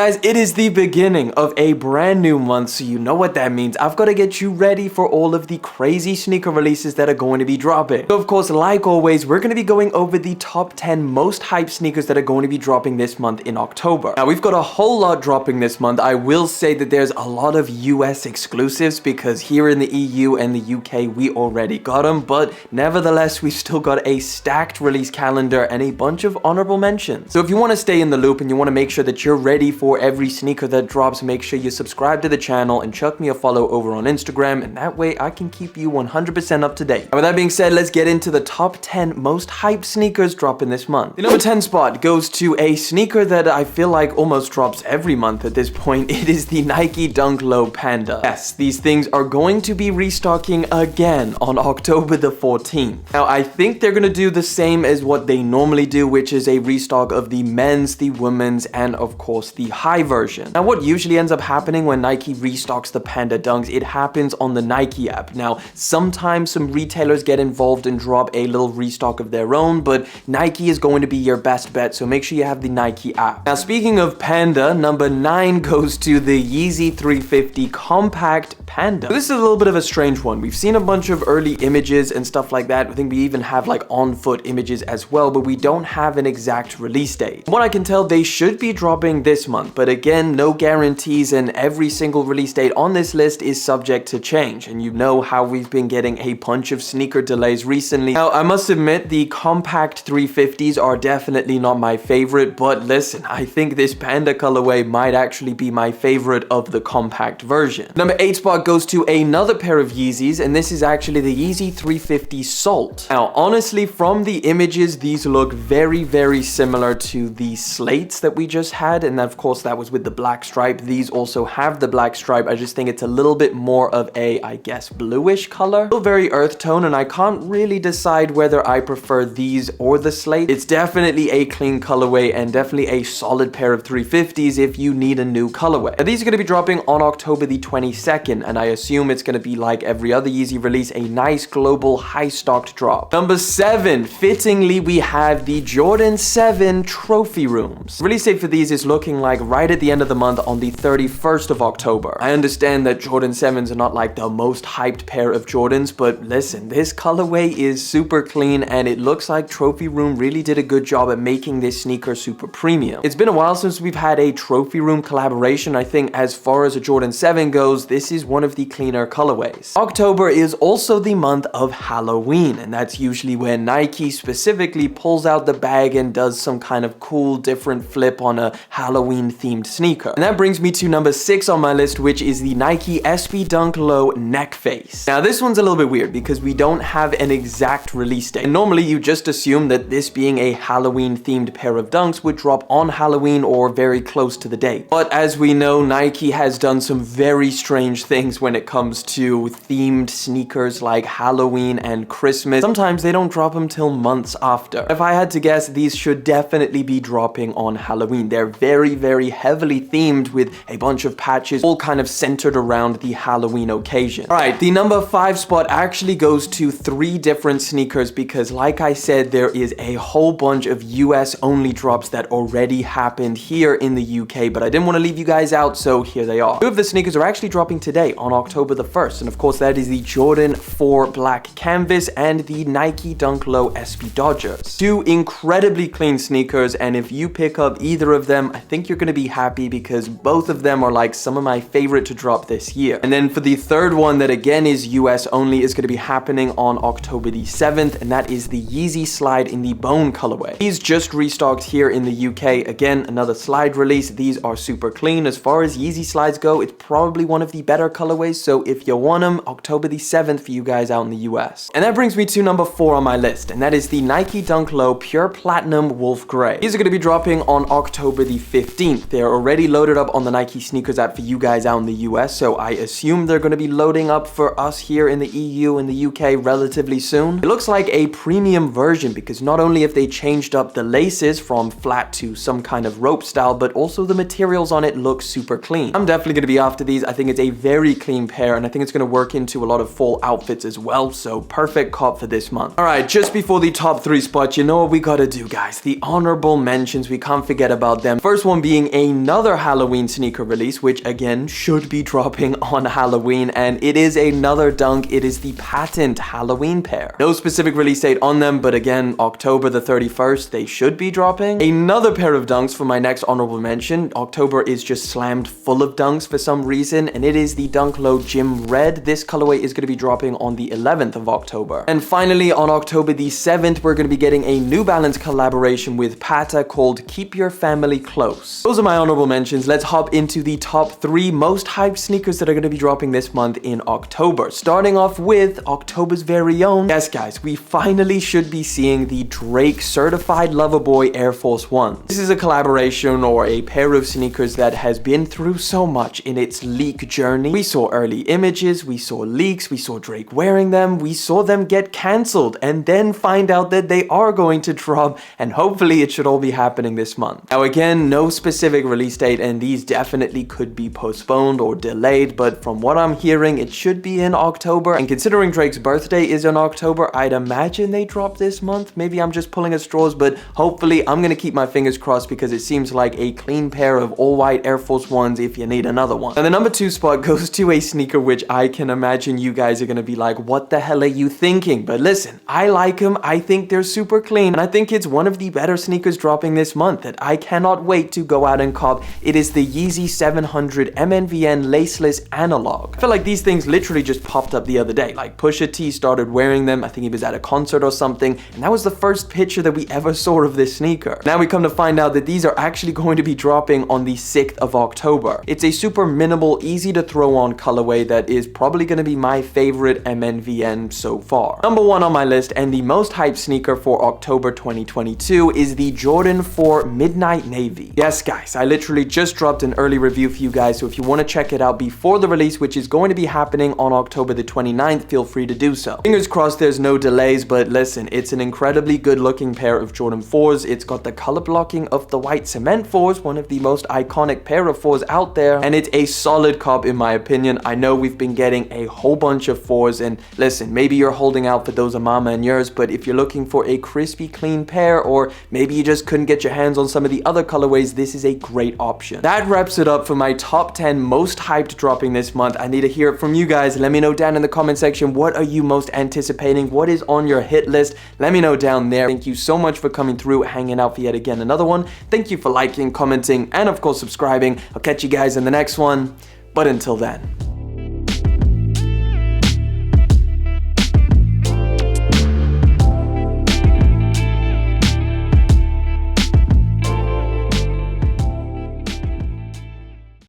Guys, it is the beginning of a brand new month, so you know what that means. I've got to get you ready for all of the crazy sneaker releases that are going to be dropping. So of course, like always, we're going to be going over the top 10 most hyped sneakers that are going to be dropping this month in October. Now, we've got a whole lot dropping this month. I will say that there's a lot of US exclusives because here in the EU and the UK, we already got them, but nevertheless, we've still got a stacked release calendar and a bunch of honorable mentions. So if you want to stay in the loop and you want to make sure that you're ready for every sneaker that drops, make sure you subscribe to the channel and chuck me a follow over on Instagram, and that way I can keep you 100% up to date. And with that being said, let's get into the top 10 most hyped sneakers dropping this month. The number 10 spot goes to a sneaker that I feel like almost drops every month at this point. It is the Nike Dunk Low Panda. Yes, these things are going to be restocking again on October the 14th. Now, I think they're going to do the same as what they normally do, which is a restock of the men's, the women's, and of course the high version. Now, what usually ends up happening when Nike restocks the Panda Dunks, it happens on the Nike app. Now, sometimes some retailers get involved and drop a little restock of their own, but Nike is going to be your best bet, so make sure you have the Nike app. Now, speaking of Panda, number 9 goes to the Yeezy 350 Compact Panda. This is a little bit of a strange one. We've seen a bunch of early images and stuff like that. I think we even have like on-foot images as well, but we don't have an exact release date. From what I can tell, they should be dropping this month, but again, no guarantees, and every single release date on this list is subject to change. And you know how we've been getting a bunch of sneaker delays recently. Now, I must admit, the Compact 350s are definitely not my favorite, but listen, I think this Panda colorway might actually be my favorite of the compact version. Number 8 spot goes to another pair of Yeezys, and this is actually the Yeezy 350 Salt. Now, honestly, from the images, these look very, very similar to the slates that we just had, and of course that was with the black stripe. These also have the black stripe. I just think it's a little bit more of a, I guess, bluish color. Still very earth tone, and I can't really decide whether I prefer these or the slate. It's definitely a clean colorway and definitely a solid pair of 350s if you need a new colorway. Now, these are going to be dropping on October the 22nd, and I assume it's going to be like every other Yeezy release, a nice global high stocked drop. Number 7, fittingly, we have the Jordan 7 Trophy Rooms. Release date for these is looking like right at the end of the month on the 31st of October. I understand that Jordan 7s are not like the most hyped pair of Jordans, but listen, this colorway is super clean, and it looks like Trophy Room really did a good job at making this sneaker super premium. It's been a while since we've had a Trophy Room collaboration. I think as far as a Jordan 7 goes, this is one of the cleaner colorways. October is also the month of Halloween, and that's usually when Nike specifically pulls out the bag and does some kind of cool different flip on a Halloween themed sneaker. And that brings me to number 6 on my list, which is the Nike SB Dunk Low Neck Face. Now, this one's a little bit weird because we don't have an exact release date. And normally you just assume that this being a Halloween themed pair of dunks would drop on Halloween or very close to the date. But as we know, Nike has done some very strange things when it comes to themed sneakers like Halloween and Christmas. Sometimes they don't drop them till months after. If I had to guess, these should definitely be dropping on Halloween. They're very, very heavily themed with a bunch of patches all kind of centered around the Halloween occasion. All right, the number 5 spot actually goes to 3 different sneakers because like I said, there is a whole bunch of US only drops that already happened here in the UK, but I didn't want to leave you guys out, so here they are. 2 of the sneakers are actually dropping today on October the 1st, and of course that is the Jordan 4 Black Canvas and the Nike Dunk Low SB Dodgers. 2 incredibly clean sneakers, and if you pick up either of them, I think you're going to be happy because both of them are like some of my favorite to drop this year. And then for the third one that again is US only, is going to be happening on October the 7th, and that is the Yeezy Slide in the Bone colorway. These just restocked here in the UK. Again, another slide release. These are super clean. As far as Yeezy slides go, it's probably one of the better colorways, so if you want them, October the 7th for you guys out in the US. And that brings me to number 4 on my list, and that is the Nike Dunk Low Pure Platinum Wolf Gray. These are going to be dropping on October the 15th. They're already loaded up on the Nike sneakers app for you guys out in the US, so I assume they're going to be loading up for us here in the EU and the UK relatively soon. It looks like a premium version because not only have they changed up the laces from flat to some kind of rope style, but also the materials on it look super clean. I'm definitely going to be after these. I think it's a very clean pair, and I think it's going to work into a lot of fall outfits as well, so perfect cop for this month. All right, just before the top 3 spots, you know what we got to do, guys. The honorable mentions, we can't forget about them. First one being getting another Halloween sneaker release, which again should be dropping on Halloween, and it is another dunk. It is the patent Halloween pair. No specific release date on them, but again, October the 31st, they should be dropping. Another pair of dunks for my next honorable mention. October is just slammed full of dunks for some reason, and it is the Dunk Low Gym Red. This colorway is going to be dropping on the 11th of October. And finally, on October the 7th, we're going to be getting a New Balance collaboration with Pata called Keep Your Family Close. Those are my honorable mentions. Let's hop into the top 3 most hyped sneakers that are going to be dropping this month in October. Starting off with October's very own. Yes, guys, we finally should be seeing the Drake Certified Lover Boy Air Force Ones. This is a collaboration or a pair of sneakers that has been through so much in its leak journey. We saw early images, we saw leaks, we saw Drake wearing them, we saw them get cancelled, and then find out that they are going to drop, and hopefully it should all be happening this month. Now again, no specific release date, and these definitely could be postponed or delayed, but from what I'm hearing, it should be in October, and considering Drake's birthday is in October, I'd imagine they drop this month. Maybe I'm just pulling at straws, but hopefully I'm gonna keep my fingers crossed because it seems like a clean pair of all-white Air Force Ones if you need another one. And the number 2 spot goes to a sneaker which I can imagine you guys are gonna be like, what the hell are you thinking? But listen, I like them. I think they're super clean, and I think it's one of the better sneakers dropping this month that I cannot wait to go out and cop. It is the Yeezy 700 MNVN laceless analog. I feel like these things literally just popped up the other day. Like Pusha T started wearing them. I think he was at a concert or something, and that was the first picture that we ever saw of this sneaker. Now we come to find out that these are actually going to be dropping on the 6th of October. It's a super minimal, easy to throw on colorway that is probably going to be my favorite MNVN so far. Number 1 on my list and the most hyped sneaker for October 2022 is the Jordan 4 Midnight Navy. Yes guys, I literally just dropped an early review for you guys, so if you want to check it out before the release, which is going to be happening on October the 29th, feel free to do so. Fingers crossed there's no delays, but listen, it's an incredibly good looking pair of Jordan 4s. It's got the color blocking of the white cement 4s, one of the most iconic pair of 4s out there, and it's a solid cop in my opinion. I know we've been getting a whole bunch of 4s, and listen, maybe you're holding out for those Amama and yours, but if you're looking for a crispy clean pair, or maybe you just couldn't get your hands on some of the other colorways, this is a great option. That wraps it up for my top 10 most hyped dropping this month. I need to hear it from you guys. Let me know down in the comment section, what are you most anticipating? What is on your hit list? Let me know down there. Thank you so much for coming through, hanging out for yet again another one. Thank you for liking, commenting, and of course subscribing. I'll catch you guys in the next one, but until then.